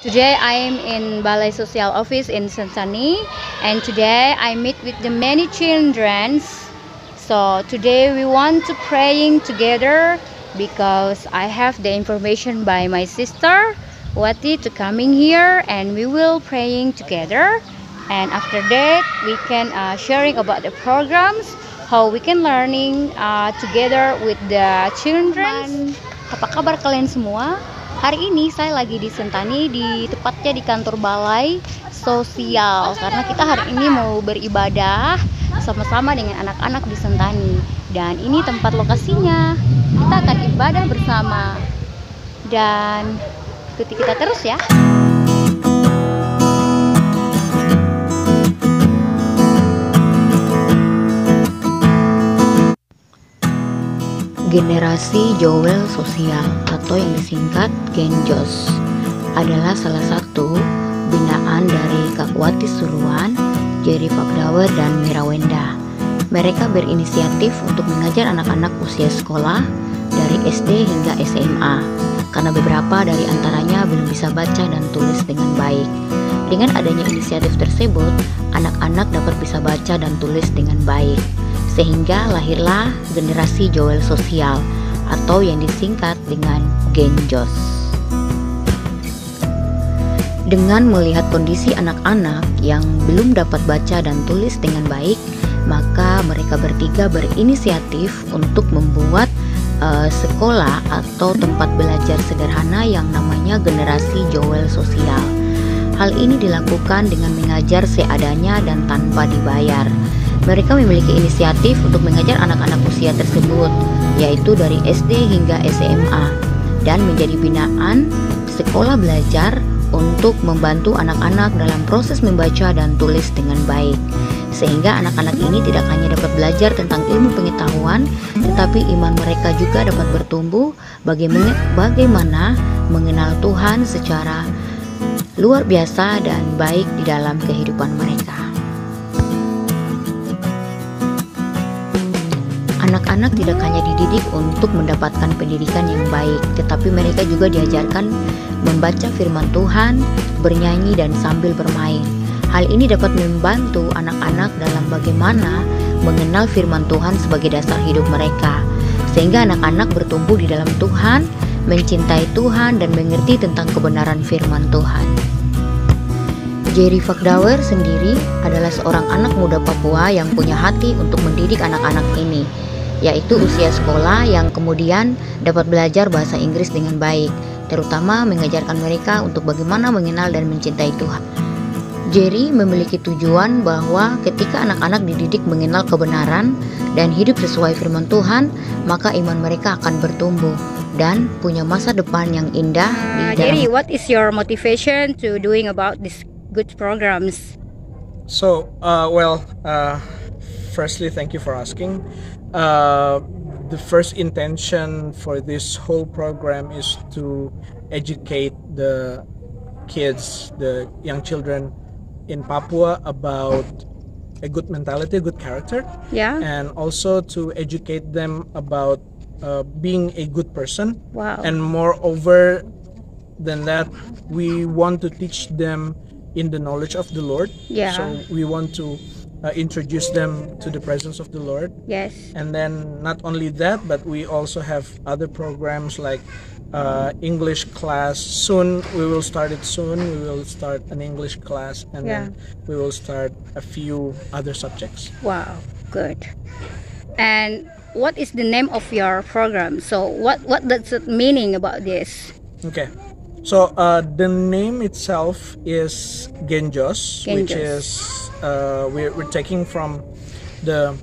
Today I am in Balai Social Office in Sentani, and today I meet with the many children. So today we want to praying together because I have the information by my sister Wati to coming here, and we will praying together. And after that we can sharing about the programs, how we can learning together with the children. Apa kabar kalian semua? Hari ini saya lagi di Sentani, tepatnya di kantor balai sosial, karena kita hari ini mau beribadah sama-sama dengan anak-anak di Sentani. Dan ini tempat lokasinya, kita akan ibadah bersama. Dan ikuti kita terus ya. Generasi Joel Sosial atau yang disingkat Genjos adalah salah satu binaan dari Kak Wati Suluan, Jerry Fagdawer, dan Mirawenda. Mereka berinisiatif untuk mengajar anak-anak usia sekolah dari SD hingga SMA, karena beberapa dari antaranya belum bisa baca dan tulis dengan baik. Dengan adanya inisiatif tersebut, anak-anak dapat bisa baca dan tulis dengan baik, sehingga lahirlah generasi Joel Sosial atau yang disingkat dengan Genjos. Dengan melihat kondisi anak-anak yang belum dapat baca dan tulis dengan baik, maka mereka bertiga berinisiatif untuk membuat sekolah atau tempat belajar sederhana yang namanya generasi Joel Sosial. Hal ini dilakukan dengan mengajar seadanya dan tanpa dibayar. Mereka memiliki inisiatif untuk mengajar anak-anak usia tersebut, yaitu dari SD hingga SMA, dan menjadi binaan sekolah belajar untuk membantu anak-anak dalam proses membaca dan tulis dengan baik. Sehingga anak-anak ini tidak hanya dapat belajar tentang ilmu pengetahuan, tetapi iman mereka juga dapat bertumbuh bagaimana mengenal Tuhan secara luar biasa dan baik di dalam kehidupan mereka. Anak-anak tidak hanya dididik untuk mendapatkan pendidikan yang baik, tetapi mereka juga diajarkan membaca firman Tuhan, bernyanyi, dan sambil bermain. Hal ini dapat membantu anak-anak dalam bagaimana mengenal firman Tuhan sebagai dasar hidup mereka, sehingga anak-anak bertumbuh di dalam Tuhan, mencintai Tuhan, dan mengerti tentang kebenaran firman Tuhan. Jerry Fagdawer sendiri adalah seorang anak muda Papua yang punya hati untuk mendidik anak-anak ini, yaitu usia sekolah yang kemudian dapat belajar bahasa Inggris dengan baik, terutama mengajarkan mereka untuk bagaimana mengenal dan mencintai Tuhan. Jerry memiliki tujuan bahwa ketika anak-anak dididik mengenal kebenaran dan hidup sesuai firman Tuhan, maka iman mereka akan bertumbuh dan punya masa depan yang indah di dalam. Jerry, what is your motivation to doing about these good programs? So, firstly, thank you for asking. The first intention for this whole program is to educate the kids, the young children in Papua about a good mentality, a good character, and also to educate them about being a good person. Wow. And moreover than that, we want to teach them in the knowledge of the Lord. So we want to introduce them to the presence of the Lord. Yes. And then not only that, but we also have other programs like English class. Soon we will start it soon. We will start an English class, and then we will start a few other subjects. Wow, good. And what is the name of your program? So what does it meaning about this? Okay. So the name itself is Genjos, which is we're taking from the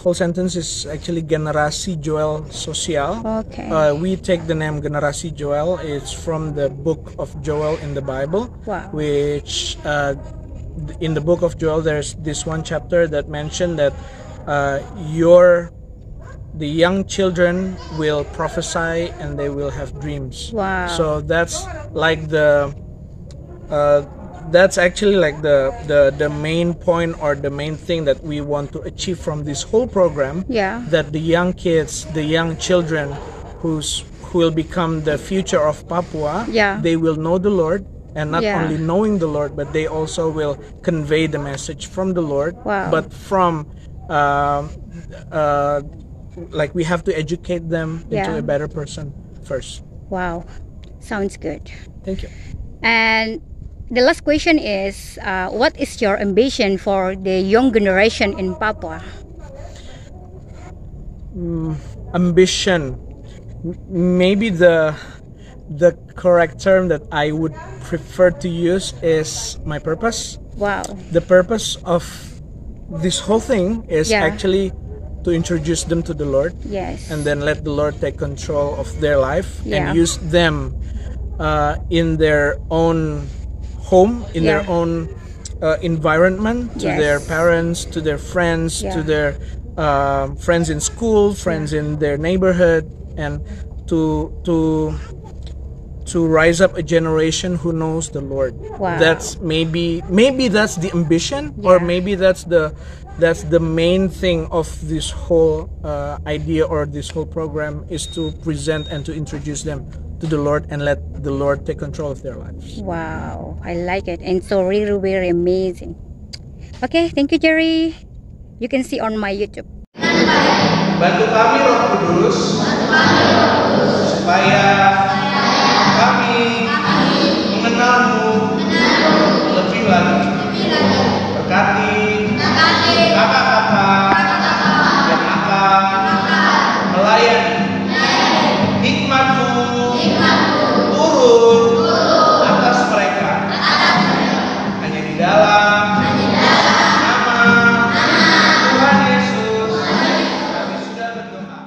whole sentence is actually Generasi Joel Sosial. Okay. We take the name Generasi Joel. It's from the book of Joel in the Bible. Wow. Which in the book of Joel, there's this one chapter that mentioned that the young children will prophesy and they will have dreams. Wow. So that's like that's actually like the main point or the main thing that we want to achieve from this whole program. Yeah. That the young kids, the young children who who will become the future of Papua, Yeah. they will know the Lord, and not Yeah. only knowing the Lord, but they also will convey the message from the Lord. Wow. But from like we have to educate them into Yeah. a better person first. Wow, sounds good. Thank you. And the last question is, what is your ambition for the young generation in Papua? Ambition. Maybe the correct term that I would prefer to use is my purpose. Wow. The purpose of this whole thing is Yeah. actually to introduce them to the Lord, Yes. and then let the Lord take control of their life Yeah. and use them in their own home, in their Yeah. own environment, to Yes. their parents, to their friends, to Yeah. their friends in school, friends in their neighborhood, and to rise up a generation who knows the Lord. Wow. That's maybe that's the ambition, or Yeah. maybe that's the main thing of this whole idea, or this whole program, is to present and to introduce them to the Lord and let the Lord take control of their lives. Wow, I like it, and so really very amazing. Okay, thank you, Jerry. You can see on my YouTube. Bantu kami Roh Kudus supaya kami mengenalmu lebih lagi. Berkati kakak-kakak yang akan melayani. Hikmat-Mu turun atas mereka. Hanya di dalam nama Tuhan Yesus kami sudah berdoa.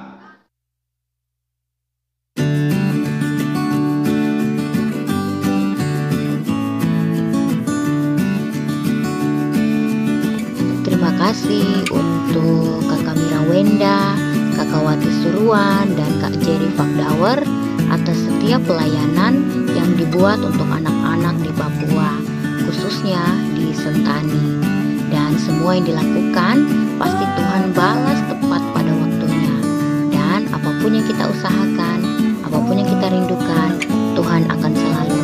Terima kasih untuk Kakak Mira Wenda, Kakak Wati Suruan, dan Kak Jerry Fakdauer atas setiap pelayanan yang dibuat untuk anak-anak di Papua, khususnya di Sentani. Dan semua yang dilakukan pasti Tuhan balas tepat pada waktunya. Dan apapun yang kita usahakan, apapun yang kita rindukan, Tuhan akan selalu